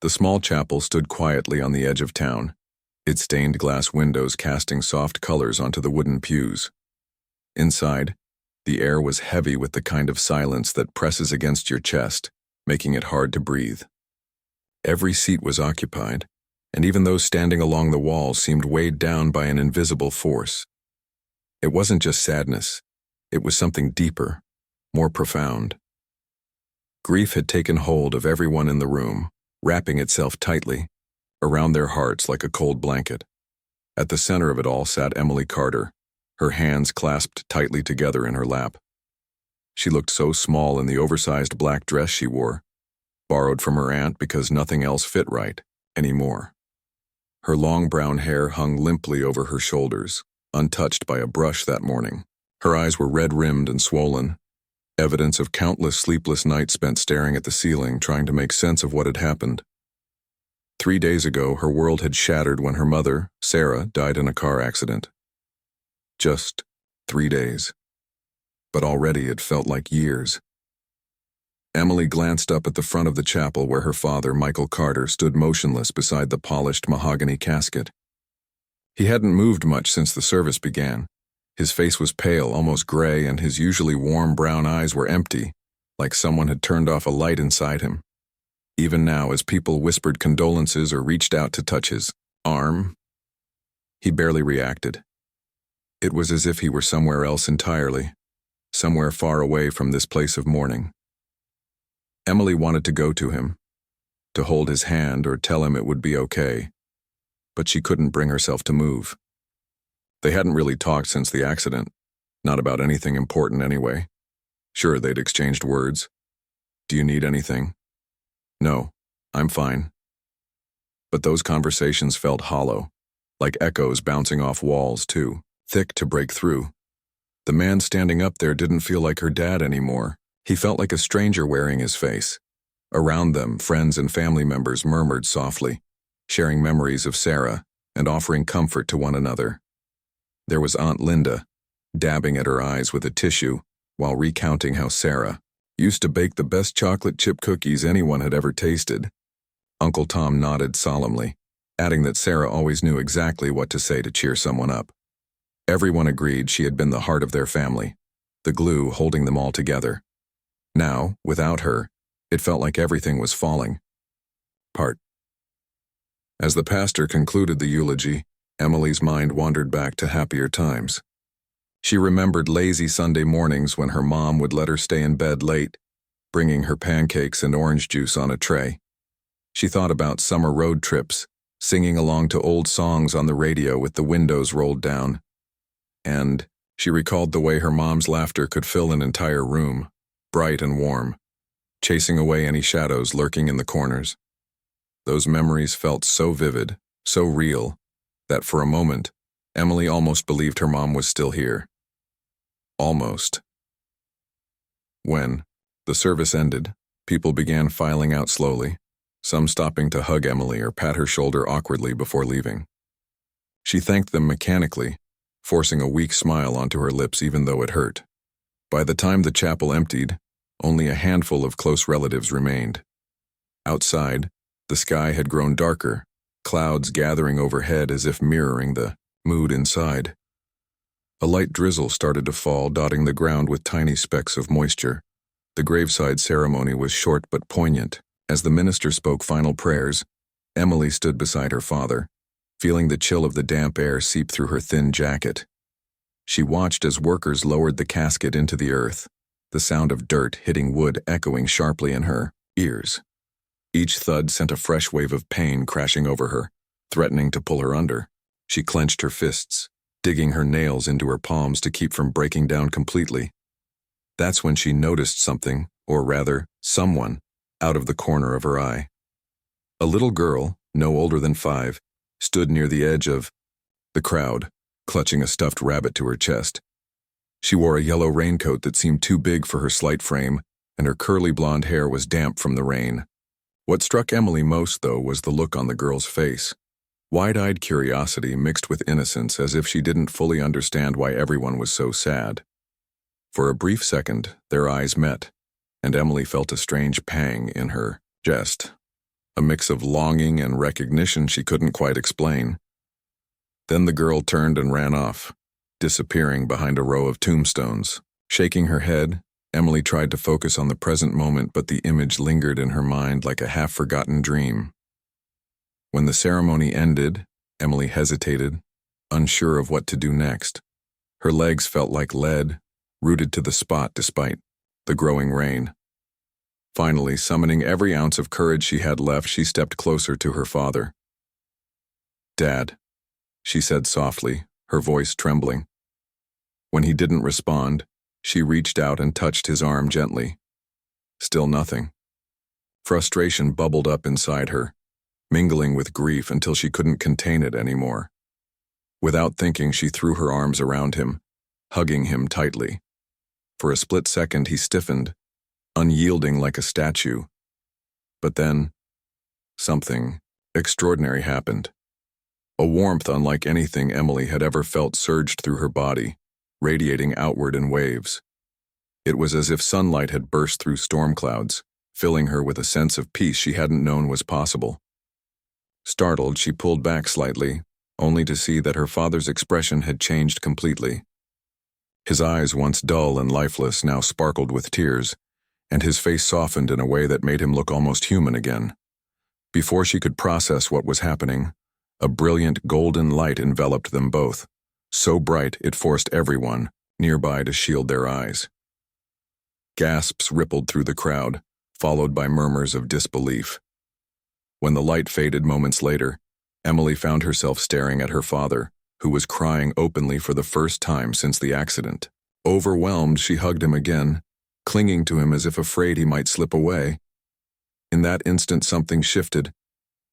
The small chapel stood quietly on the edge of town, its stained glass windows casting soft colors onto the wooden pews. Inside, the air was heavy with the kind of silence that presses against your chest, making it hard to breathe. Every seat was occupied, and even those standing along the wall seemed weighed down by an invisible force. It wasn't just sadness, it was something deeper, more profound. Grief had taken hold of everyone in the room, wrapping itself tightly around their hearts like a cold blanket. At the center of it all sat Emily Carter, her hands clasped tightly together in her lap. She looked so small in the oversized black dress she wore, borrowed from her aunt because nothing else fit right anymore. Her long brown hair hung limply over her shoulders, untouched by a brush that morning. Her eyes were red-rimmed and swollen, evidence of countless sleepless nights spent staring at the ceiling trying to make sense of what had happened. 3 days ago, her world had shattered when her mother, Sarah, died in a car accident. Just 3 days. But already it felt like years. Emily glanced up at the front of the chapel where her father, Michael Carter, stood motionless beside the polished mahogany casket. He hadn't moved much since the service began. His face was pale, almost gray, and his usually warm brown eyes were empty, like someone had turned off a light inside him. Even now, as people whispered condolences or reached out to touch his arm, he barely reacted. It was as if he were somewhere else entirely, somewhere far away from this place of mourning. Emily wanted to go to him, to hold his hand or tell him it would be okay, but she couldn't bring herself to move. They hadn't really talked since the accident, not about anything important anyway. Sure, they'd exchanged words. "Do you need anything?" "No, I'm fine." But those conversations felt hollow, like echoes bouncing off walls too thick to break through. The man standing up there didn't feel like her dad anymore. He felt like a stranger wearing his face. Around them, friends and family members murmured softly, sharing memories of Sarah and offering comfort to one another. There was Aunt Linda, dabbing at her eyes with a tissue while recounting how Sarah used to bake the best chocolate chip cookies anyone had ever tasted. Uncle Tom nodded solemnly, adding that Sarah always knew exactly what to say to cheer someone up. Everyone agreed she had been the heart of their family, the glue holding them all together. Now, without her, it felt like everything was falling apart. As the pastor concluded the eulogy, Emily's mind wandered back to happier times. She remembered lazy Sunday mornings when her mom would let her stay in bed late, bringing her pancakes and orange juice on a tray. She thought about summer road trips, singing along to old songs on the radio with the windows rolled down. And she recalled the way her mom's laughter could fill an entire room, bright and warm, chasing away any shadows lurking in the corners. Those memories felt so vivid, so real, that for a moment, Emily almost believed her mom was still here. Almost. When the service ended, people began filing out slowly, some stopping to hug Emily or pat her shoulder awkwardly before leaving. She thanked them mechanically, forcing a weak smile onto her lips even though it hurt. By the time the chapel emptied, only a handful of close relatives remained. Outside, the sky had grown darker, clouds gathering overhead as if mirroring the mood inside. A light drizzle started to fall, dotting the ground with tiny specks of moisture. The graveside ceremony was short but poignant. As the minister spoke final prayers, Emily stood beside her father, feeling the chill of the damp air seep through her thin jacket. She watched as workers lowered the casket into the earth, the sound of dirt hitting wood echoing sharply in her ears. Each thud sent a fresh wave of pain crashing over her, threatening to pull her under. She clenched her fists, digging her nails into her palms to keep from breaking down completely. That's when she noticed something, or rather, someone, out of the corner of her eye. A little girl, no older than 5, stood near the edge of the crowd, clutching a stuffed rabbit to her chest. She wore a yellow raincoat that seemed too big for her slight frame, and her curly blonde hair was damp from the rain. What struck Emily most, though, was the look on the girl's face. Wide-eyed curiosity mixed with innocence, as if she didn't fully understand why everyone was so sad. For a brief second, their eyes met, and Emily felt a strange pang in her chest. a mix of longing and recognition she couldn't quite explain. Then the girl turned and ran off, disappearing behind a row of tombstones. Shaking her head, Emily tried to focus on the present moment, but the image lingered in her mind like a half-forgotten dream. When the ceremony ended, Emily hesitated, unsure of what to do next. Her legs felt like lead, rooted to the spot despite the growing rain. Finally, summoning every ounce of courage she had left, she stepped closer to her father. "Dad," she said softly, her voice trembling. When he didn't respond, she reached out and touched his arm gently. Still nothing. Frustration bubbled up inside her, mingling with grief until she couldn't contain it anymore. Without thinking, she threw her arms around him, hugging him tightly. For a split second, he stiffened, unyielding like a statue. But then, something extraordinary happened. A warmth unlike anything Emily had ever felt surged through her body, radiating outward in waves. It was as if sunlight had burst through storm clouds, filling her with a sense of peace she hadn't known was possible. Startled, she pulled back slightly, only to see that her father's expression had changed completely. His eyes, once dull and lifeless, now sparkled with tears, and his face softened in a way that made him look almost human again. Before she could process what was happening, a brilliant golden light enveloped them both, so bright it forced everyone nearby to shield their eyes. Gasps rippled through the crowd, followed by murmurs of disbelief. When the light faded moments later, Emily found herself staring at her father, who was crying openly for the first time since the accident. Overwhelmed, she hugged him again, clinging to him as if afraid he might slip away. In that instant, something shifted,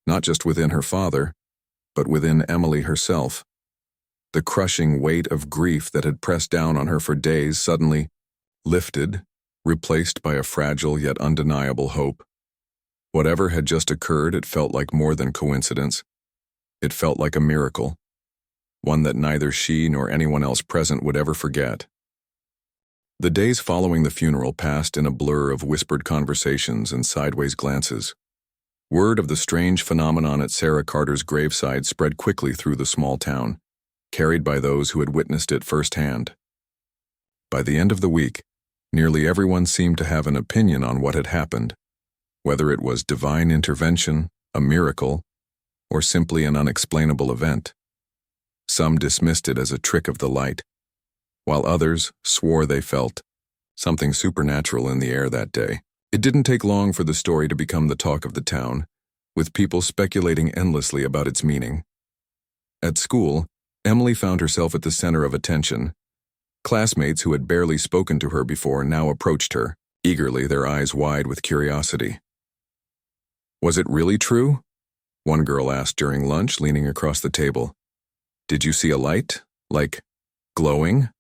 not just within her father, but within Emily herself. The crushing weight of grief that had pressed down on her for days suddenly lifted, replaced by a fragile yet undeniable hope. Whatever had just occurred, it felt like more than coincidence. It felt like a miracle, one that neither she nor anyone else present would ever forget. The days following the funeral passed in a blur of whispered conversations and sideways glances. Word of the strange phenomenon at Sarah Carter's graveside spread quickly through the small town, carried by those who had witnessed it firsthand. By the end of the week, nearly everyone seemed to have an opinion on what had happened, whether it was divine intervention, a miracle, or simply an unexplainable event. Some dismissed it as a trick of the light, while others swore they felt something supernatural in the air that day. It didn't take long for the story to become the talk of the town, with people speculating endlessly about its meaning. At school, Emily found herself at the center of attention. Classmates who had barely spoken to her before now approached her, eagerly, their eyes wide with curiosity. "Was it really true?" one girl asked during lunch, leaning across the table. "Did you see a light? Like, glowing?"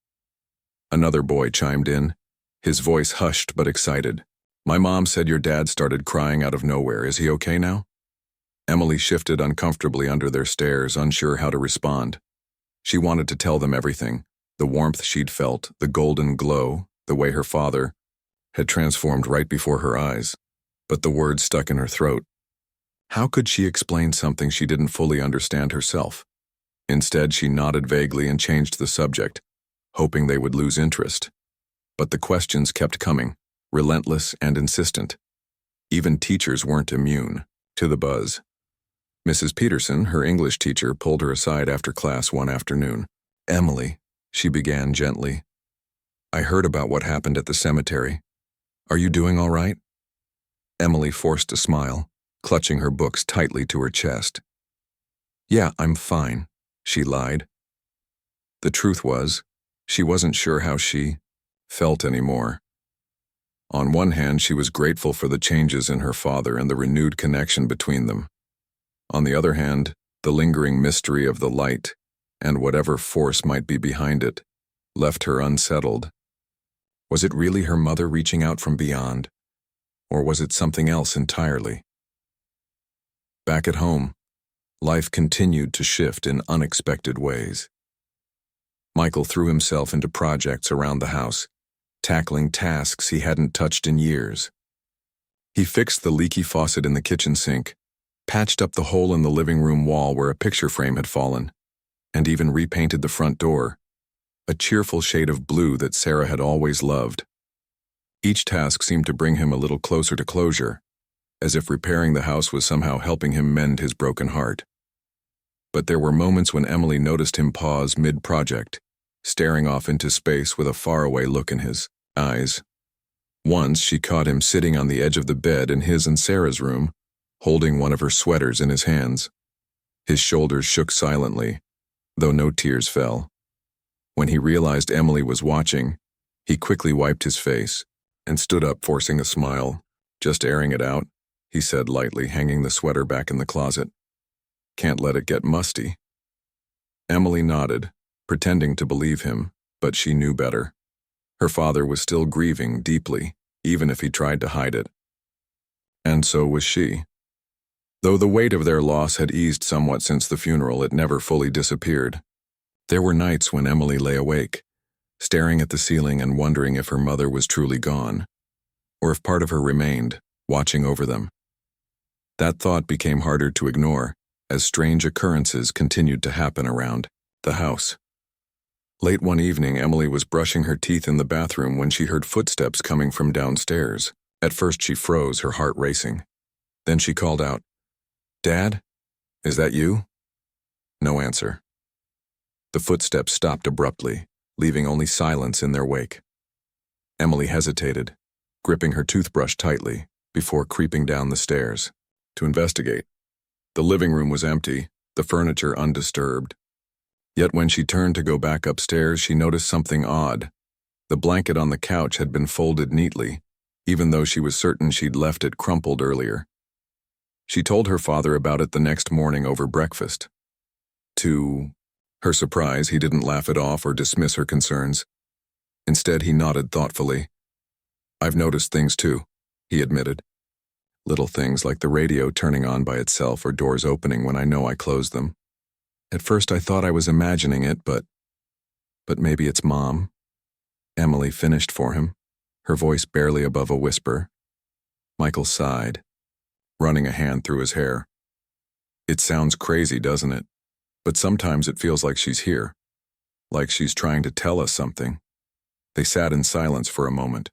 Another boy chimed in, his voice hushed but excited. "My mom said your dad started crying out of nowhere. Is he okay now?" Emily shifted uncomfortably under their stares, unsure how to respond. She wanted to tell them everything, the warmth she'd felt, the golden glow, the way her father had transformed right before her eyes, but the words stuck in her throat. How could she explain something she didn't fully understand herself? Instead, she nodded vaguely and changed the subject, hoping they would lose interest. But the questions kept coming, relentless and insistent. Even teachers weren't immune to the buzz. Mrs. Peterson, her English teacher, pulled her aside after class one afternoon. "Emily," she began gently, "I heard about what happened at the cemetery. Are you doing all right?" Emily forced a smile, clutching her books tightly to her chest. "Yeah, I'm fine," she lied. The truth was, she wasn't sure how she felt anymore. On one hand, she was grateful for the changes in her father and the renewed connection between them. On the other hand, the lingering mystery of the light, and whatever force might be behind it, left her unsettled. Was it really her mother reaching out from beyond? Or was it something else entirely? Back at home, life continued to shift in unexpected ways. Michael threw himself into projects around the house, tackling tasks he hadn't touched in years. He fixed the leaky faucet in the kitchen sink, patched up the hole in the living room wall where a picture frame had fallen, and even repainted the front door, a cheerful shade of blue that Sarah had always loved. Each task seemed to bring him a little closer to closure, as if repairing the house was somehow helping him mend his broken heart. But there were moments when Emily noticed him pause mid-project, staring off into space with a faraway look in his eyes. Once she caught him sitting on the edge of the bed in his and Sarah's room, holding one of her sweaters in his hands. His shoulders shook silently, though no tears fell. When he realized Emily was watching, he quickly wiped his face and stood up, forcing a smile. "Just airing it out," he said lightly, hanging the sweater back in the closet. "Can't let it get musty." Emily nodded, pretending to believe him, but she knew better. Her father was still grieving deeply, even if he tried to hide it. And so was she. Though the weight of their loss had eased somewhat since the funeral, it never fully disappeared. There were nights when Emily lay awake, staring at the ceiling and wondering if her mother was truly gone, or if part of her remained, watching over them. That thought became harder to ignore as strange occurrences continued to happen around the house. Late one evening, Emily was brushing her teeth in the bathroom when she heard footsteps coming from downstairs. At first she froze, her heart racing. Then she called out, "Dad? Is that you?" No answer. The footsteps stopped abruptly, leaving only silence in their wake. Emily hesitated, gripping her toothbrush tightly, before creeping down the stairs to investigate. The living room was empty, the furniture undisturbed. Yet when she turned to go back upstairs, she noticed something odd. The blanket on the couch had been folded neatly, even though she was certain she'd left it crumpled earlier. She told her father about it the next morning over breakfast. To her surprise, he didn't laugh it off or dismiss her concerns. Instead, he nodded thoughtfully. "I've noticed things too," he admitted. "Little things like the radio turning on by itself or doors opening when I know I closed them. At first I thought I was imagining it, but maybe it's Mom." Emily finished for him, her voice barely above a whisper. Michael sighed, running a hand through his hair. "It sounds crazy, doesn't it? But sometimes it feels like she's here, like she's trying to tell us something." They sat in silence for a moment,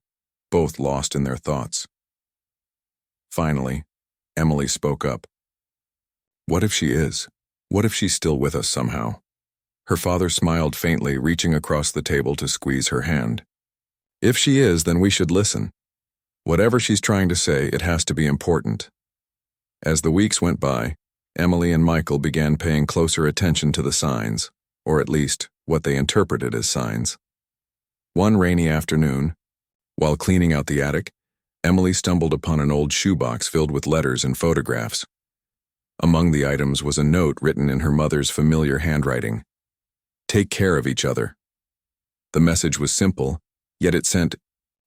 both lost in their thoughts. Finally, Emily spoke up. "What if she is? What if she's still with us somehow?" Her father smiled faintly, reaching across the table to squeeze her hand. "If she is, then we should listen. Whatever she's trying to say, it has to be important." As the weeks went by, Emily and Michael began paying closer attention to the signs, or at least what they interpreted as signs. One rainy afternoon, while cleaning out the attic, Emily stumbled upon an old shoebox filled with letters and photographs. Among the items was a note written in her mother's familiar handwriting. "Take care of each other." The message was simple, yet it sent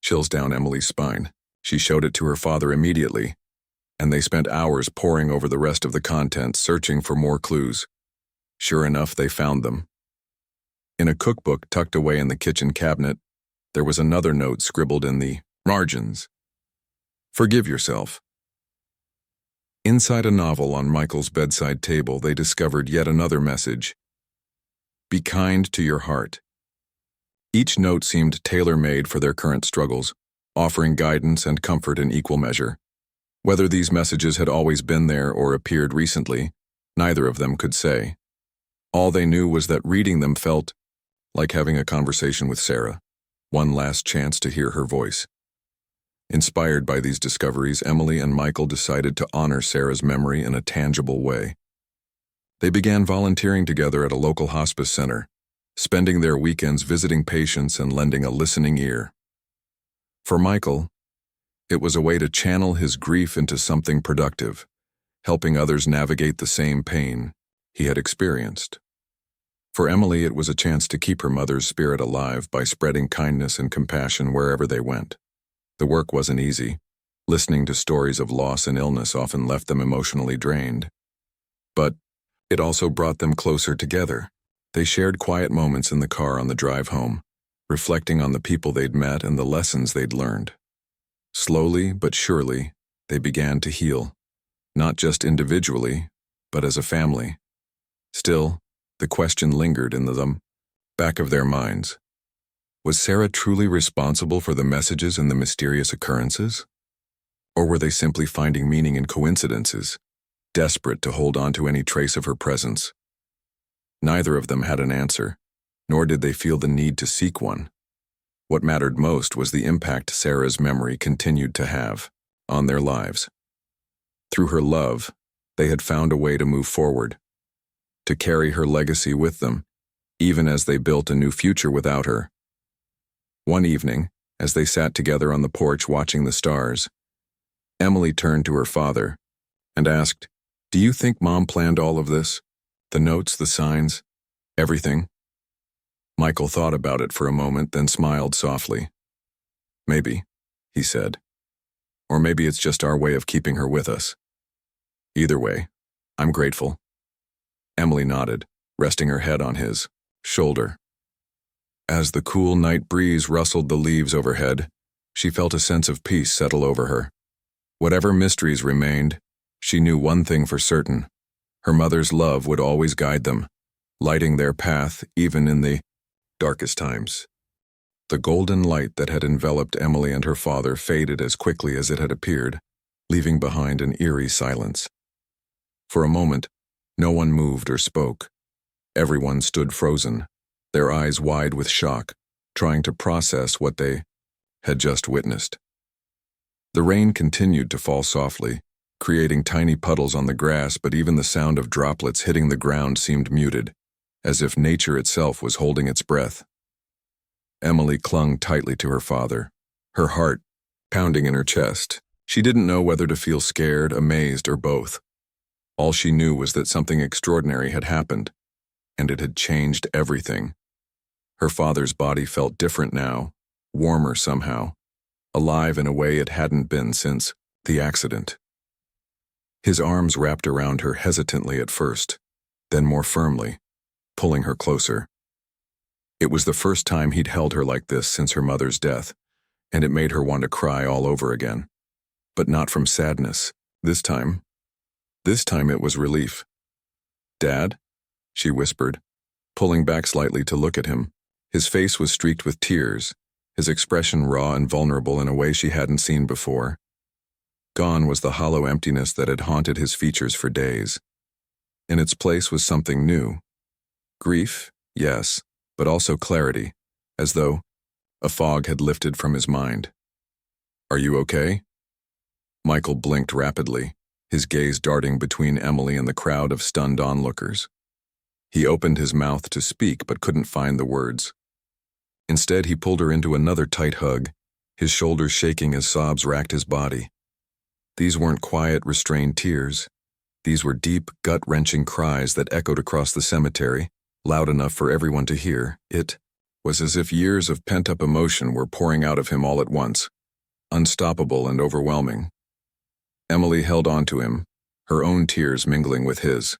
chills down Emily's spine. She showed it to her father immediately, and they spent hours poring over the rest of the contents, searching for more clues. Sure enough, they found them. In a cookbook tucked away in the kitchen cabinet, there was another note scribbled in the margins. "Forgive yourself." Inside a novel on Michael's bedside table, they discovered yet another message. "Be kind to your heart." Each note seemed tailor-made for their current struggles, offering guidance and comfort in equal measure. Whether these messages had always been there or appeared recently, neither of them could say. All they knew was that reading them felt like having a conversation with Sarah, one last chance to hear her voice. Inspired by these discoveries, Emily and Michael decided to honor Sarah's memory in a tangible way. They began volunteering together at a local hospice center, spending their weekends visiting patients and lending a listening ear. For Michael, it was a way to channel his grief into something productive, helping others navigate the same pain he had experienced. For Emily, it was a chance to keep her mother's spirit alive by spreading kindness and compassion wherever they went. The work wasn't easy. Listening to stories of loss and illness often left them emotionally drained. But it also brought them closer together. They shared quiet moments in the car on the drive home, reflecting on the people they'd met and the lessons they'd learned. Slowly but surely, they began to heal, not just individually, but as a family. Still, the question lingered in the back of their minds. Was Sarah truly responsible for the messages and the mysterious occurrences? Or were they simply finding meaning in coincidences, desperate to hold on to any trace of her presence? Neither of them had an answer, nor did they feel the need to seek one. What mattered most was the impact Sarah's memory continued to have on their lives. Through her love, they had found a way to move forward, to carry her legacy with them, even as they built a new future without her. One evening, as they sat together on the porch watching the stars, Emily turned to her father and asked, "Do you think Mom planned all of this? The notes, the signs, everything?" Michael thought about it for a moment, then smiled softly. "Maybe," he said. "Or maybe it's just our way of keeping her with us. Either way, I'm grateful." Emily nodded, resting her head on his shoulder. As the cool night breeze rustled the leaves overhead, she felt a sense of peace settle over her. Whatever mysteries remained, she knew one thing for certain: her mother's love would always guide them, lighting their path even in the darkest times. The golden light that had enveloped Emily and her father faded as quickly as it had appeared, leaving behind an eerie silence. For a moment, no one moved or spoke. Everyone stood frozen, their eyes wide with shock, trying to process what they had just witnessed. The rain continued to fall softly, creating tiny puddles on the grass, but even the sound of droplets hitting the ground seemed muted, as if nature itself was holding its breath. Emily clung tightly to her father, her heart pounding in her chest. She didn't know whether to feel scared, amazed, or both. All she knew was that something extraordinary had happened, and it had changed everything. Her father's body felt different now, warmer somehow, alive in a way it hadn't been since the accident. His arms wrapped around her hesitantly at first, then more firmly, pulling her closer. It was the first time he'd held her like this since her mother's death, and it made her want to cry all over again. But not from sadness. This time it was relief. "Dad?" she whispered, pulling back slightly to look at him. His face was streaked with tears, his expression raw and vulnerable in a way she hadn't seen before. Gone was the hollow emptiness that had haunted his features for days. In its place was something new. Grief, yes, but also clarity, as though a fog had lifted from his mind. "Are you okay?" Michael blinked rapidly, his gaze darting between Emily and the crowd of stunned onlookers. He opened his mouth to speak but couldn't find the words. Instead, he pulled her into another tight hug, his shoulders shaking as sobs racked his body. These weren't quiet, restrained tears. These were deep, gut-wrenching cries that echoed across the cemetery, loud enough for everyone to hear. It was as if years of pent-up emotion were pouring out of him all at once, unstoppable and overwhelming. Emily held on to him, her own tears mingling with his.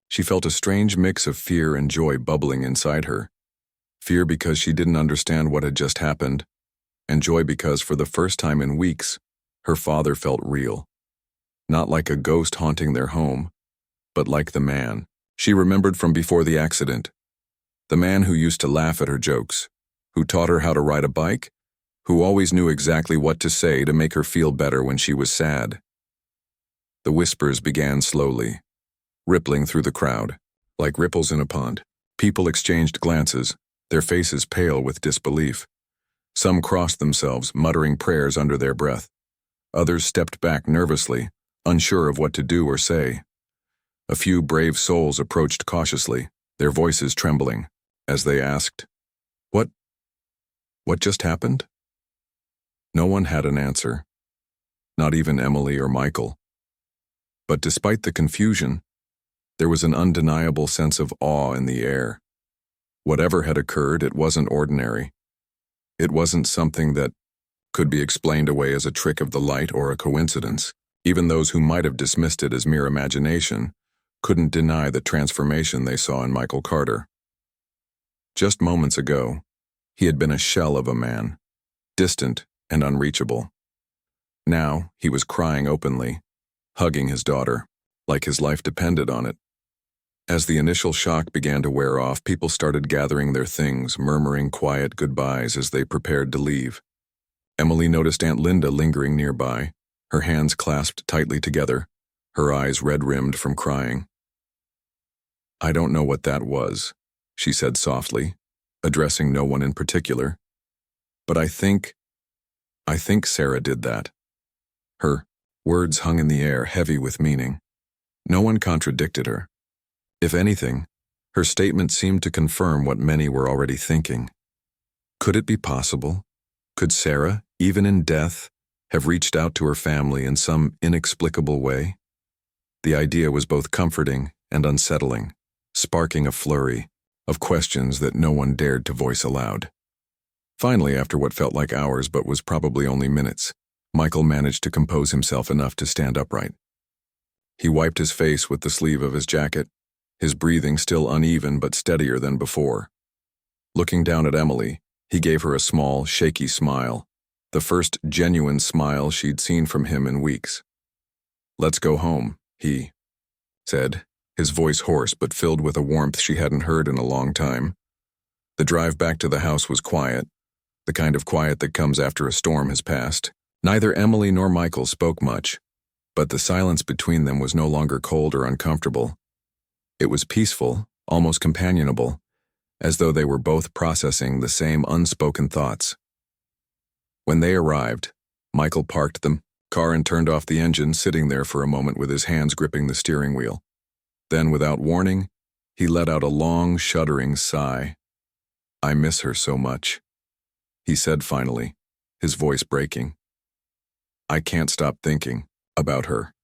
She felt a strange mix of fear and joy bubbling inside her. Fear because she didn't understand what had just happened, and joy because for the first time in weeks, her father felt real. Not like a ghost haunting their home, but like the man she remembered from before the accident. The man who used to laugh at her jokes, who taught her how to ride a bike, who always knew exactly what to say to make her feel better when she was sad. The whispers began slowly, rippling through the crowd, like ripples in a pond. People exchanged glances, their faces pale with disbelief. Some crossed themselves, muttering prayers under their breath. Others stepped back nervously, unsure of what to do or say. A few brave souls approached cautiously, their voices trembling, as they asked, What just happened?" No one had an answer, not even Emily or Michael. But despite the confusion, there was an undeniable sense of awe in the air. Whatever had occurred, it wasn't ordinary. It wasn't something that could be explained away as a trick of the light or a coincidence. Even those who might have dismissed it as mere imagination couldn't deny the transformation they saw in Michael Carter. Just moments ago, he had been a shell of a man, distant and unreachable. Now, he was crying openly, hugging his daughter, like his life depended on it. As the initial shock began to wear off, people started gathering their things, murmuring quiet goodbyes as they prepared to leave. Emily noticed Aunt Linda lingering nearby, her hands clasped tightly together, her eyes red-rimmed from crying. "I don't know what that was," she said softly, addressing no one in particular. "But I think Sarah did that." Her words hung in the air, heavy with meaning. No one contradicted her. If anything, her statement seemed to confirm what many were already thinking. Could it be possible? Could Sarah, even in death, have reached out to her family in some inexplicable way? The idea was both comforting and unsettling, sparking a flurry of questions that no one dared to voice aloud. Finally, after what felt like hours but was probably only minutes, Michael managed to compose himself enough to stand upright. He wiped his face with the sleeve of his jacket, his breathing still uneven but steadier than before. Looking down at Emily, he gave her a small, shaky smile, the first genuine smile she'd seen from him in weeks. "Let's go home," he said, his voice hoarse but filled with a warmth she hadn't heard in a long time. The drive back to the house was quiet, the kind of quiet that comes after a storm has passed. Neither Emily nor Michael spoke much, but the silence between them was no longer cold or uncomfortable. It was peaceful, almost companionable, as though they were both processing the same unspoken thoughts. When they arrived, Michael parked the car and turned off the engine, sitting there for a moment with his hands gripping the steering wheel. Then, without warning, he let out a long, shuddering sigh. "I miss her so much," he said finally, his voice breaking. "I can't stop thinking about her,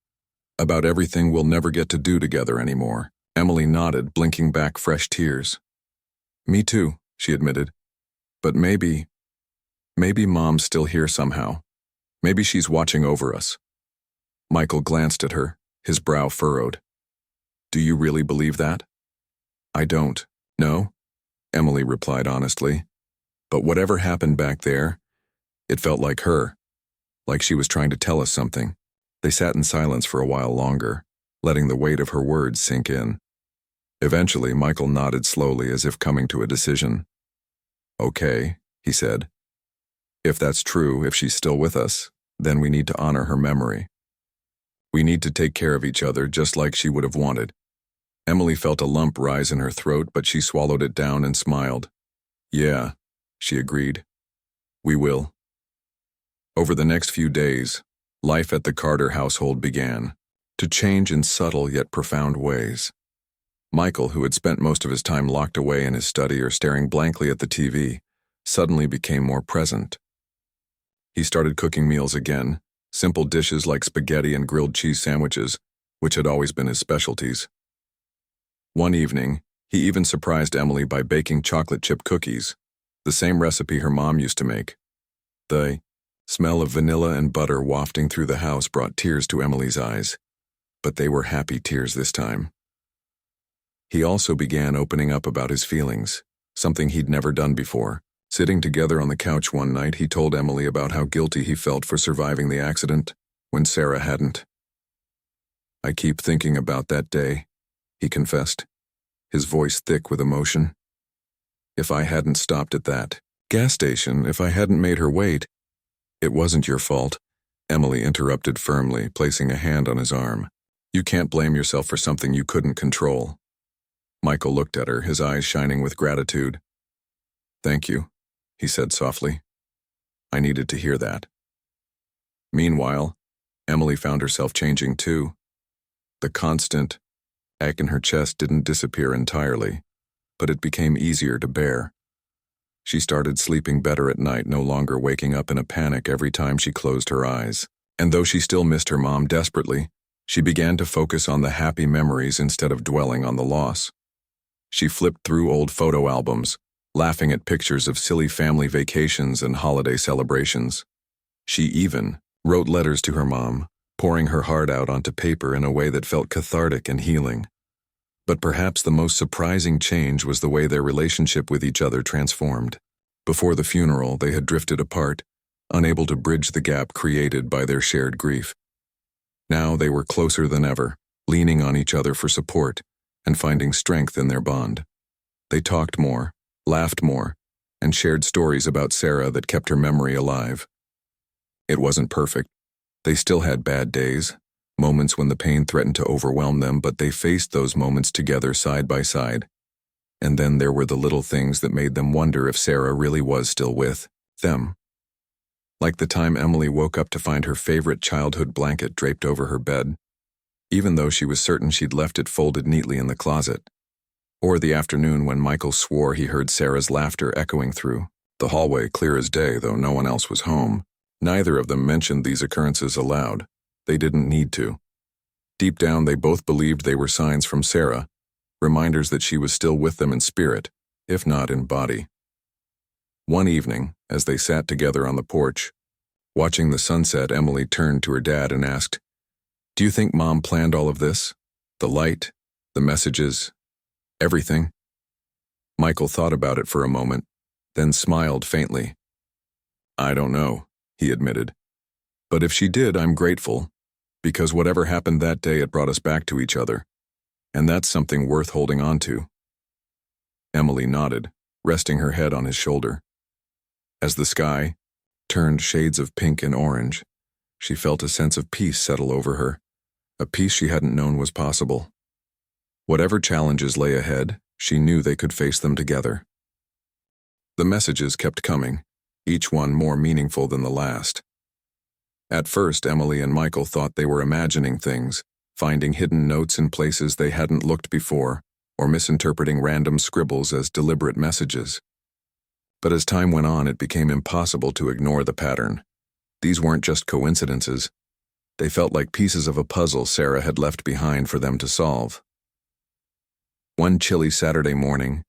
about everything we'll never get to do together anymore." Emily nodded, blinking back fresh tears. "Me too," she admitted. "But maybe Mom's still here somehow. Maybe she's watching over us." Michael glanced at her, his brow furrowed. "Do you really believe that?" "I don't. No," Emily replied honestly. "But whatever happened back there, it felt like her, like she was trying to tell us something." They sat in silence for a while longer, letting the weight of her words sink in. Eventually, Michael nodded slowly as if coming to a decision. "Okay," he said. "If that's true, if she's still with us, then we need to honor her memory. We need to take care of each other just like she would have wanted." Emily felt a lump rise in her throat, but she swallowed it down and smiled. "Yeah," she agreed. "We will." Over the next few days, life at the Carter household began to change in subtle yet profound ways. Michael, who had spent most of his time locked away in his study or staring blankly at the TV, suddenly became more present. He started cooking meals again, simple dishes like spaghetti and grilled cheese sandwiches, which had always been his specialties. One evening, he even surprised Emily by baking chocolate chip cookies, the same recipe her mom used to make. The smell of vanilla and butter wafting through the house brought tears to Emily's eyes, but they were happy tears this time. He also began opening up about his feelings, something he'd never done before. Sitting together on the couch one night, he told Emily about how guilty he felt for surviving the accident when Sarah hadn't. "I keep thinking about that day," he confessed, his voice thick with emotion. "If I hadn't stopped at that gas station, if I hadn't made her wait—" "It wasn't your fault," Emily interrupted firmly, placing a hand on his arm. "You can't blame yourself for something you couldn't control." Michael looked at her, his eyes shining with gratitude. "Thank you," he said softly. "I needed to hear that." Meanwhile, Emily found herself changing too. The constant ache in her chest didn't disappear entirely, but it became easier to bear. She started sleeping better at night, no longer waking up in a panic every time she closed her eyes. And though she still missed her mom desperately, she began to focus on the happy memories instead of dwelling on the loss. She flipped through old photo albums, laughing at pictures of silly family vacations and holiday celebrations. She even wrote letters to her mom, pouring her heart out onto paper in a way that felt cathartic and healing. But perhaps the most surprising change was the way their relationship with each other transformed. Before the funeral, they had drifted apart, unable to bridge the gap created by their shared grief. Now they were closer than ever, leaning on each other for support and finding strength in their bond. They talked more, laughed more, and shared stories about Sarah that kept her memory alive. It wasn't perfect. They still had bad days, moments when the pain threatened to overwhelm them, but they faced those moments together side by side. And then there were the little things that made them wonder if Sarah really was still with them. Like the time Emily woke up to find her favorite childhood blanket draped over her bed, even though she was certain she'd left it folded neatly in the closet. Or the afternoon when Michael swore he heard Sarah's laughter echoing through the hallway clear as day, though no one else was home. Neither of them mentioned these occurrences aloud. They didn't need to. Deep down, they both believed they were signs from Sarah, reminders that she was still with them in spirit, if not in body. One evening, as they sat together on the porch, watching the sunset, Emily turned to her dad and asked, "Do you think Mom planned all of this? The light, the messages, everything?" Michael thought about it for a moment, then smiled faintly. "I don't know," he admitted. "But if she did, I'm grateful, because whatever happened that day, it brought us back to each other, and that's something worth holding on to." Emily nodded, resting her head on his shoulder. As the sky turned shades of pink and orange, she felt a sense of peace settle over her, a peace she hadn't known was possible. Whatever challenges lay ahead, she knew they could face them together. The messages kept coming, each one more meaningful than the last. At first, Emily and Michael thought they were imagining things, finding hidden notes in places they hadn't looked before, or misinterpreting random scribbles as deliberate messages. But as time went on, it became impossible to ignore the pattern. These weren't just coincidences. They felt like pieces of a puzzle Sarah had left behind for them to solve. One chilly Saturday morning,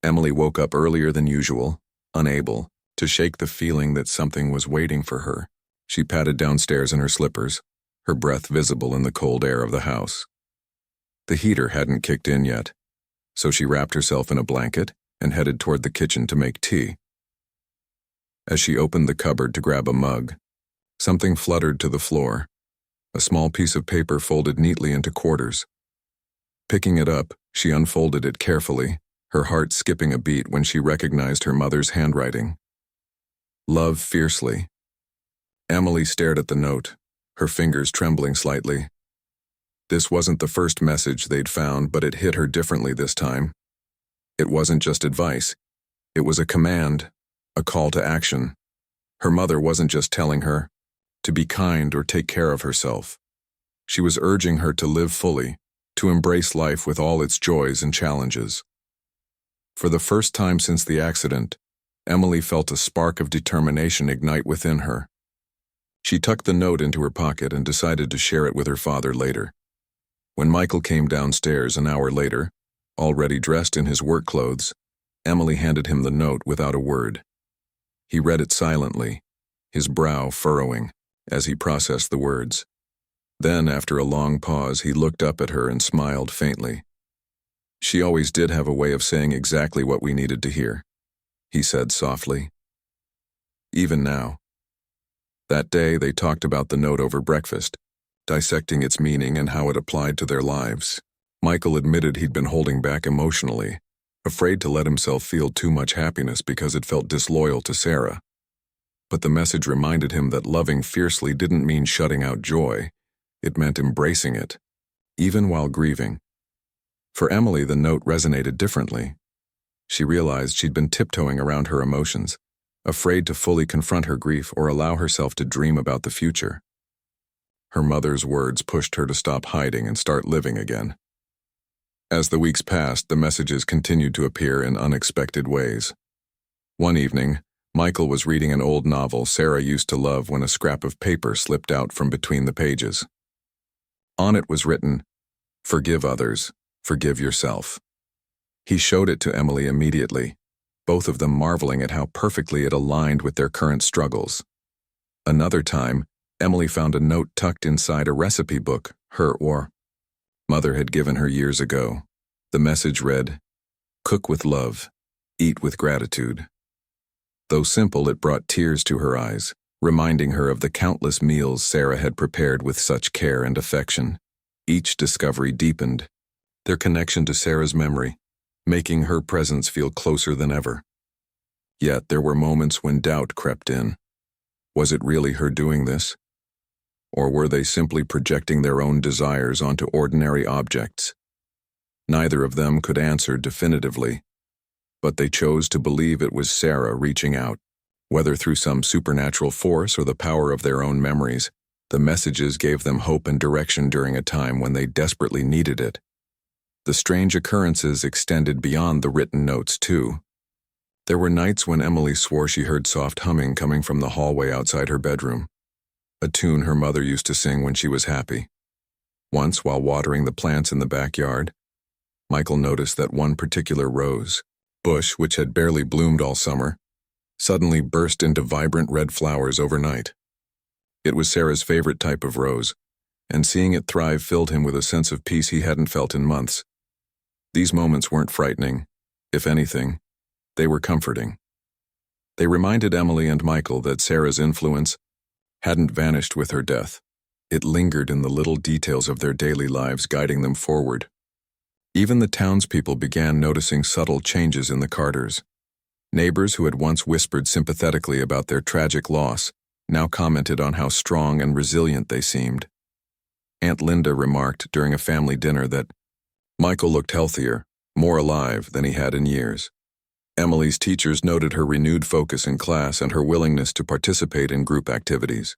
Emily woke up earlier than usual, unable to shake the feeling that something was waiting for her. She padded downstairs in her slippers, her breath visible in the cold air of the house. The heater hadn't kicked in yet, so she wrapped herself in a blanket and headed toward the kitchen to make tea. As she opened the cupboard to grab a mug, something fluttered to the floor, a small piece of paper folded neatly into quarters. Picking it up, she unfolded it carefully, her heart skipping a beat when she recognized her mother's handwriting. "Love fiercely." Emily stared at the note, her fingers trembling slightly. This wasn't the first message they'd found, but it hit her differently this time. It wasn't just advice. It was a command, a call to action. Her mother wasn't just telling her to be kind or take care of herself. She was urging her to live fully, to embrace life with all its joys and challenges. For the first time since the accident, Emily felt a spark of determination ignite within her. She tucked the note into her pocket and decided to share it with her father later. When Michael came downstairs an hour later, already dressed in his work clothes, Emily handed him the note without a word. He read it silently, his brow furrowing as he processed the words. Then, after a long pause, he looked up at her and smiled faintly. "She always did have a way of saying exactly what we needed to hear," he said softly. Even now. That day, they talked about the note over breakfast, dissecting its meaning and how it applied to their lives. Michael admitted he'd been holding back emotionally, afraid to let himself feel too much happiness because it felt disloyal to Sarah. But the message reminded him that loving fiercely didn't mean shutting out joy. It meant embracing it, even while grieving. For Emily, the note resonated differently. She realized she'd been tiptoeing around her emotions, afraid to fully confront her grief or allow herself to dream about the future. Her mother's words pushed her to stop hiding and start living again. As the weeks passed, the messages continued to appear in unexpected ways. One evening, Michael was reading an old novel Sarah used to love when a scrap of paper slipped out from between the pages. On it was written, "Forgive others, forgive yourself." He showed it to Emily immediately, both of them marveling at how perfectly it aligned with their current struggles. Another time, Emily found a note tucked inside a recipe book her mother had given her years ago. The message read, "Cook with love, eat with gratitude." Though simple, it brought tears to her eyes reminding her of the countless meals Sarah had prepared with such care and affection. Each discovery deepened their connection to Sarah's memory, making her presence feel closer than ever. Yet there were moments when doubt crept in. Was it really her doing this? Or were they simply projecting their own desires onto ordinary objects? Neither of them could answer definitively, but they chose to believe it was Sarah reaching out. Whether through some supernatural force or the power of their own memories, the messages gave them hope and direction during a time when they desperately needed it. The strange occurrences extended beyond the written notes, too. There were nights when Emily swore she heard soft humming coming from the hallway outside her bedroom, a tune her mother used to sing when she was happy. Once, while watering the plants in the backyard, Michael noticed that one particular rose bush, which had barely bloomed all summer, suddenly burst into vibrant red flowers overnight. It was Sarah's favorite type of rose, and seeing it thrive filled him with a sense of peace he hadn't felt in months. These moments weren't frightening. If anything, they were comforting. They reminded Emily and Michael that Sarah's influence hadn't vanished with her death. It lingered in the little details of their daily lives, guiding them forward. Even the townspeople began noticing subtle changes in the Carters. Neighbors who had once whispered sympathetically about their tragic loss now commented on how strong and resilient they seemed. Aunt Linda remarked during a family dinner that Michael looked healthier, more alive than he had in years. Emily's teachers noted her renewed focus in class and her willingness to participate in group activities.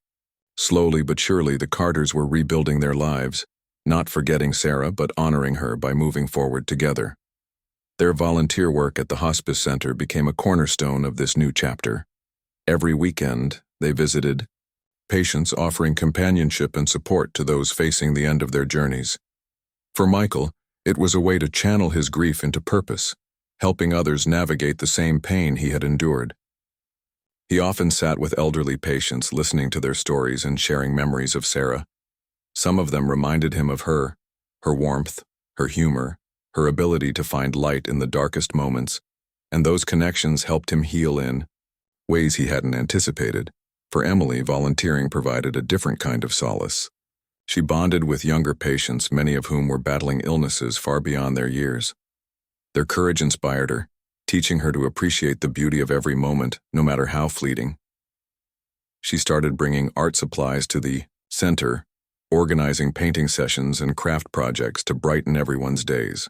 Slowly but surely, the Carters were rebuilding their lives, not forgetting Sarah but honoring her by moving forward together. Their volunteer work at the hospice center became a cornerstone of this new chapter. Every weekend, they visited patients, offering companionship and support to those facing the end of their journeys. For Michael, it was a way to channel his grief into purpose, helping others navigate the same pain he had endured. He often sat with elderly patients, listening to their stories and sharing memories of Sarah. Some of them reminded him of her warmth, her humor, her ability to find light in the darkest moments, and those connections helped him heal in ways he hadn't anticipated. For Emily, volunteering provided a different kind of solace. She bonded with younger patients, many of whom were battling illnesses far beyond their years. Their courage inspired her, teaching her to appreciate the beauty of every moment, no matter how fleeting. She started bringing art supplies to the center, organizing painting sessions and craft projects to brighten everyone's days.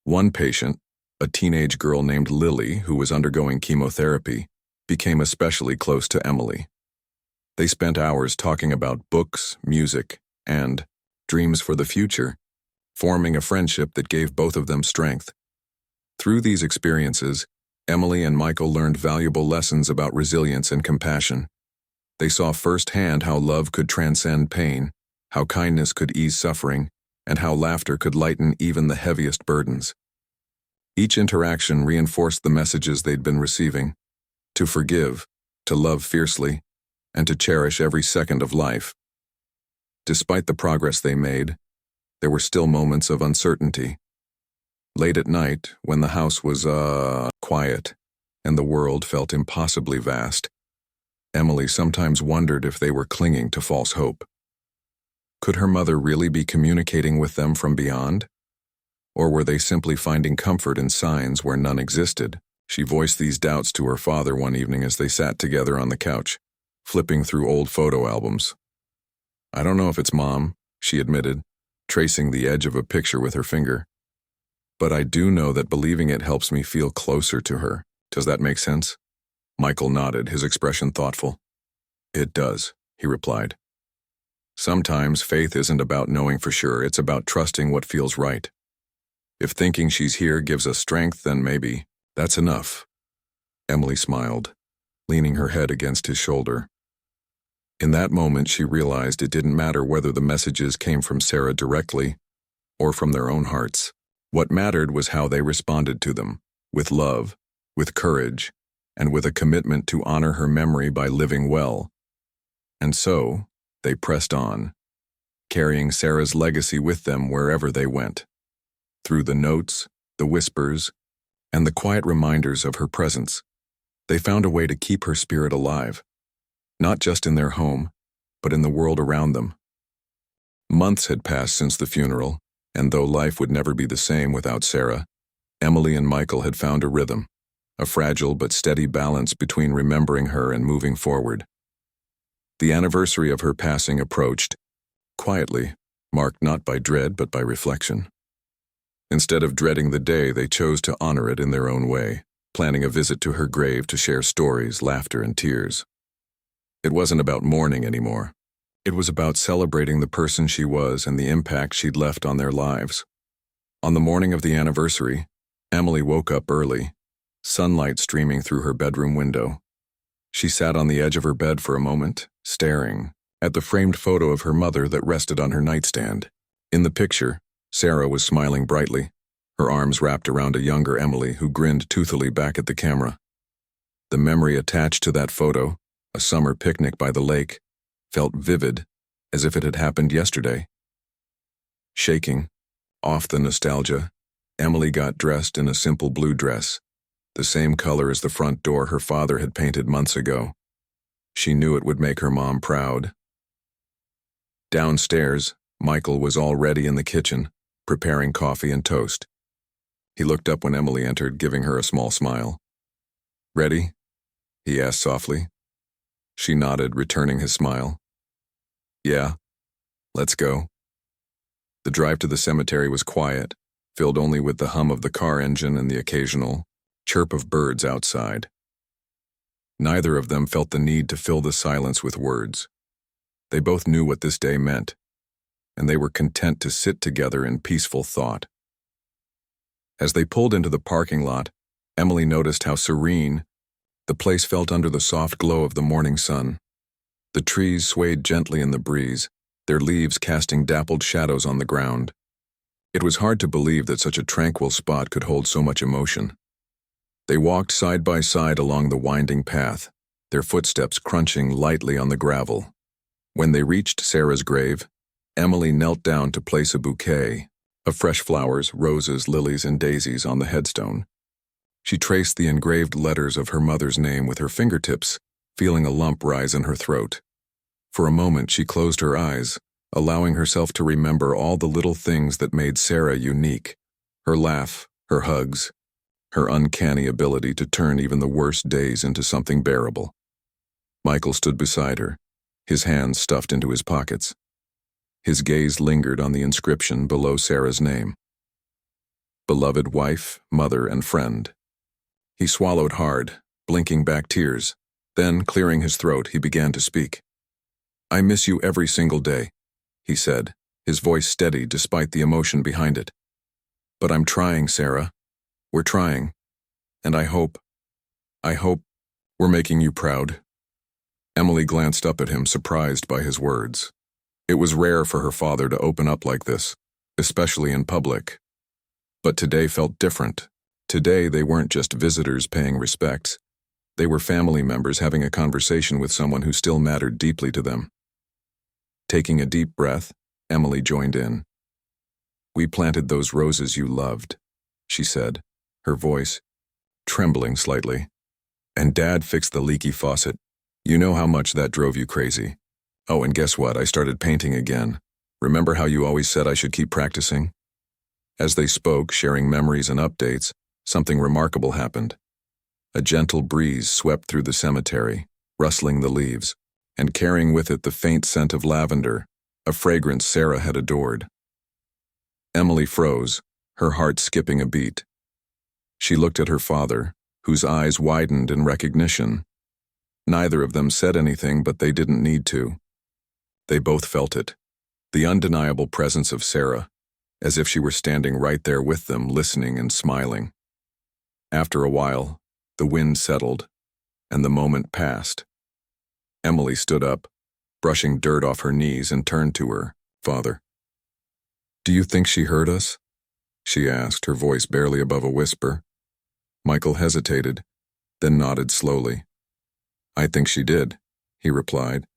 One patient, a teenage girl named Lily who was undergoing chemotherapy, became especially close to Emily. They spent hours talking about books, music, and dreams for the future, forming a friendship that gave both of them strength. Through these experiences, Emily and Michael learned valuable lessons about resilience and compassion. They saw firsthand how love could transcend pain, how kindness could ease suffering, and how laughter could lighten even the heaviest burdens. Each interaction reinforced the messages they'd been receiving: to forgive, to love fiercely, and to cherish every second of life. Despite the progress they made, there were still moments of uncertainty. Late at night, when the house was, quiet, and the world felt impossibly vast, Emily sometimes wondered if they were clinging to false hope. Could her mother really be communicating with them from beyond? Or were they simply finding comfort in signs where none existed? She voiced these doubts to her father one evening as they sat together on the couch, flipping through old photo albums. "I don't know if it's Mom," she admitted, tracing the edge of a picture with her finger. "But I do know that believing it helps me feel closer to her. Does that make sense?" Michael nodded, his expression thoughtful. "It does," he replied. "Sometimes faith isn't about knowing for sure, it's about trusting what feels right. If thinking she's here gives us strength, then maybe that's enough." Emily smiled, leaning her head against his shoulder. In that moment, she realized it didn't matter whether the messages came from Sarah directly or from their own hearts. What mattered was how they responded to them, with love, with courage, and with a commitment to honor her memory by living well. And so, they pressed on, carrying Sarah's legacy with them wherever they went. Through the notes, the whispers, and the quiet reminders of her presence, they found a way to keep her spirit alive. not just in their home, but in the world around them. Months had passed since the funeral, and though life would never be the same without Sarah, Emily and Michael had found a rhythm, a fragile but steady balance between remembering her and moving forward. The anniversary of her passing approached, quietly, marked not by dread but by reflection. Instead of dreading the day, they chose to honor it in their own way, planning a visit to her grave to share stories, laughter, and tears. It wasn't about mourning anymore. It was about celebrating the person she was and the impact she'd left on their lives. On the morning of the anniversary, Emily woke up early, sunlight streaming through her bedroom window. She sat on the edge of her bed for a moment, staring at the framed photo of her mother that rested on her nightstand. In the picture, Sarah was smiling brightly, her arms wrapped around a younger Emily who grinned toothily back at the camera. The memory attached to that photo, a summer picnic by the lake, felt vivid, as if it had happened yesterday. Shaking, off the nostalgia, Emily got dressed in a simple blue dress, the same color as the front door her father had painted months ago. She knew it would make her mom proud. Downstairs, Michael was already in the kitchen, preparing coffee and toast. He looked up when Emily entered, giving her a small smile. "Ready?" he asked softly. She nodded, returning his smile. "Yeah, let's go." The drive to the cemetery was quiet, filled only with the hum of the car engine and the occasional chirp of birds outside. Neither of them felt the need to fill the silence with words. They both knew what this day meant, and they were content to sit together in peaceful thought. As they pulled into the parking lot, Emily noticed how serene the place felt under the soft glow of the morning sun. The trees swayed gently in the breeze, their leaves casting dappled shadows on the ground. It was hard to believe that such a tranquil spot could hold so much emotion. They walked side by side along the winding path, their footsteps crunching lightly on the gravel. When they reached Sarah's grave, Emily knelt down to place a bouquet of fresh flowers, roses, lilies, and daisies on the headstone. She traced the engraved letters of her mother's name with her fingertips, feeling a lump rise in her throat. For a moment she closed her eyes, allowing herself to remember all the little things that made Sarah unique. Her laugh, her hugs, her uncanny ability to turn even the worst days into something bearable. Michael stood beside her, his hands stuffed into his pockets. His gaze lingered on the inscription below Sarah's name. Beloved wife, mother, and friend. He swallowed hard, blinking back tears. Then, clearing his throat, he began to speak. "I miss you every single day," he said, his voice steady despite the emotion behind it. "But I'm trying, Sarah. We're trying. And I hope we're making you proud." Emily glanced up at him, surprised by his words. It was rare for her father to open up like this, especially in public. But today felt different. Today they weren't just visitors paying respects. They were family members having a conversation with someone who still mattered deeply to them. Taking a deep breath, Emily joined in. "We planted those roses you loved," she said, her voice trembling slightly. "And Dad fixed the leaky faucet. You know how much that drove you crazy. Oh, and guess what? I started painting again. Remember how you always said I should keep practicing?" As they spoke, sharing memories and updates, something remarkable happened. A gentle breeze swept through the cemetery, rustling the leaves, and carrying with it the faint scent of lavender, a fragrance Sarah had adored. Emily froze, her heart skipping a beat. She looked at her father, whose eyes widened in recognition. Neither of them said anything, but they didn't need to. They both felt it, the undeniable presence of Sarah, as if she were standing right there with them, listening and smiling. After a while, the wind settled, and the moment passed. Emily stood up, brushing dirt off her knees, and turned to her father. "Do you think she heard us?" she asked, her voice barely above a whisper. Michael hesitated, then nodded slowly. "I think she did," he replied.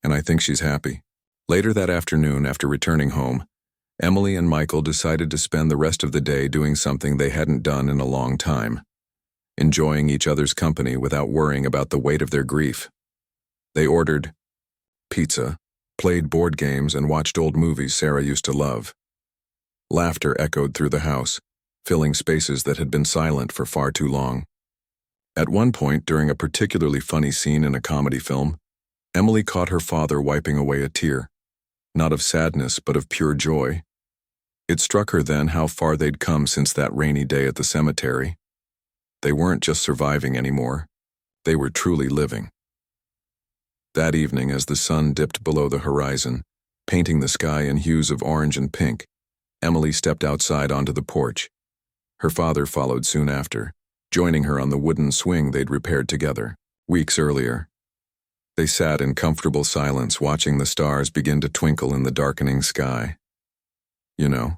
"And I think she's happy." Later that afternoon, after returning home, Emily and Michael decided to spend the rest of the day doing something they hadn't done in a long time, enjoying each other's company without worrying about the weight of their grief. They ordered pizza, played board games, and watched old movies Sarah used to love. Laughter echoed through the house, filling spaces that had been silent for far too long. At one point, during a particularly funny scene in a comedy film, Emily caught her father wiping away a tear, not of sadness but of pure joy. It struck her then how far they'd come since that rainy day at the cemetery. They weren't just surviving anymore, they were truly living. That evening, as the sun dipped below the horizon, painting the sky in hues of orange and pink, Emily stepped outside onto the porch. Her father followed soon after, joining her on the wooden swing they'd repaired together, weeks earlier. They sat in comfortable silence, watching the stars begin to twinkle in the darkening sky. "You know,"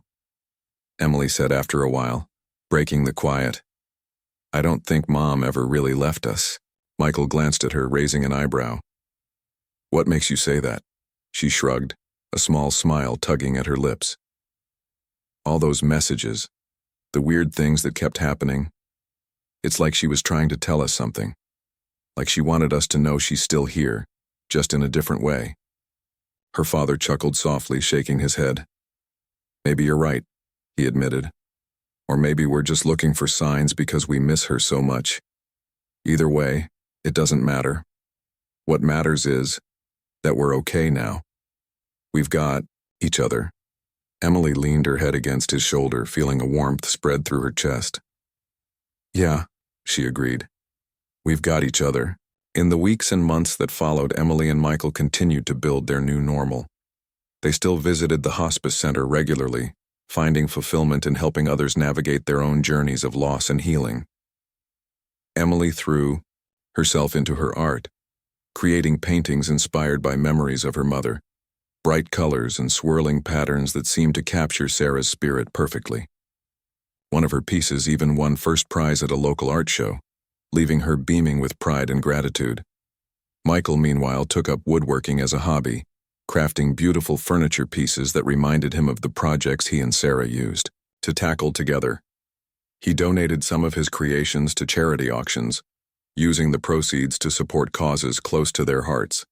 Emily said after a while, breaking the quiet, "I don't think Mom ever really left us." Michael glanced at her, raising an eyebrow. "What makes you say that?" She shrugged, a small smile tugging at her lips. "All those messages, the weird things that kept happening. It's like she was trying to tell us something. Like she wanted us to know she's still here, just in a different way." Her father chuckled softly, shaking his head. "Maybe you're right," he admitted. "Or maybe we're just looking for signs because we miss her so much. Either way, it doesn't matter. What matters is that we're okay now. We've got each other." Emily leaned her head against his shoulder, feeling a warmth spread through her chest. "Yeah," she agreed. "We've got each other." In the weeks and months that followed, Emily and Michael continued to build their new normal. They still visited the hospice center regularly, finding fulfillment in helping others navigate their own journeys of loss and healing. Emily threw herself into her art, creating paintings inspired by memories of her mother, bright colors and swirling patterns that seemed to capture Sarah's spirit perfectly. One of her pieces even won first prize at a local art show, leaving her beaming with pride and gratitude. Michael, meanwhile, took up woodworking as a hobby, crafting beautiful furniture pieces that reminded him of the projects he and Sarah used to tackle together. He donated some of his creations to charity auctions, using the proceeds to support causes close to their hearts.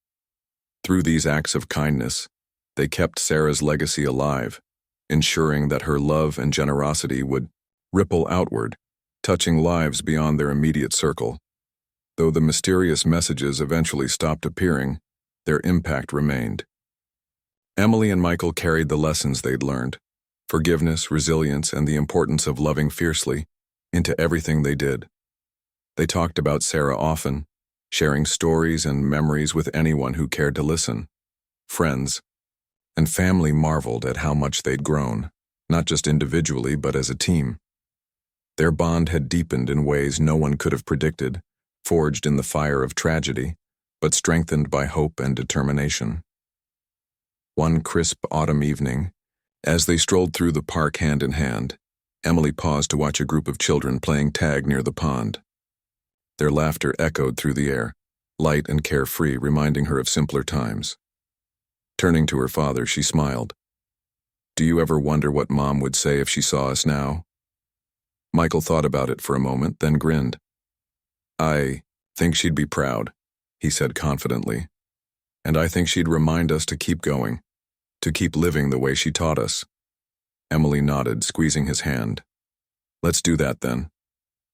Through these acts of kindness, they kept Sarah's legacy alive, ensuring that her love and generosity would ripple outward, touching lives beyond their immediate circle. Though the mysterious messages eventually stopped appearing, their impact remained. Emily and Michael carried the lessons they'd learned, forgiveness, resilience, and the importance of loving fiercely, into everything they did. They talked about Sarah often, sharing stories and memories with anyone who cared to listen. Friends and family marveled at how much they'd grown, not just individually but as a team. Their bond had deepened in ways no one could have predicted, forged in the fire of tragedy, but strengthened by hope and determination. One crisp autumn evening, as they strolled through the park hand in hand, Emily paused to watch a group of children playing tag near the pond. Their laughter echoed through the air, light and carefree, reminding her of simpler times. Turning to her father, she smiled. "Do you ever wonder what Mom would say if she saw us now?" Michael thought about it for a moment, then grinned. "I think she'd be proud," he said confidently. "And I think she'd remind us to keep going, to keep living the way she taught us." Emily nodded, squeezing his hand. "Let's do that then.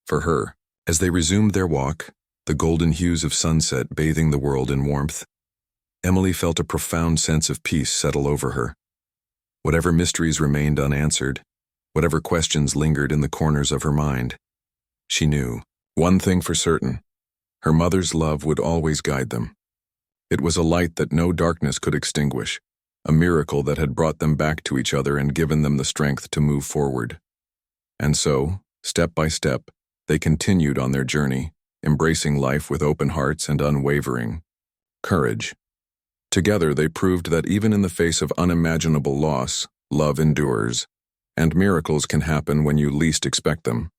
For her." As they resumed their walk, the golden hues of sunset bathing the world in warmth, Emily felt a profound sense of peace settle over her. Whatever mysteries remained unanswered, whatever questions lingered in the corners of her mind, she knew one thing for certain: her mother's love would always guide them. It was a light that no darkness could extinguish, a miracle that had brought them back to each other and given them the strength to move forward. And so, step by step, they continued on their journey, embracing life with open hearts and unwavering courage. Together they proved that even in the face of unimaginable loss, love endures, and miracles can happen when you least expect them.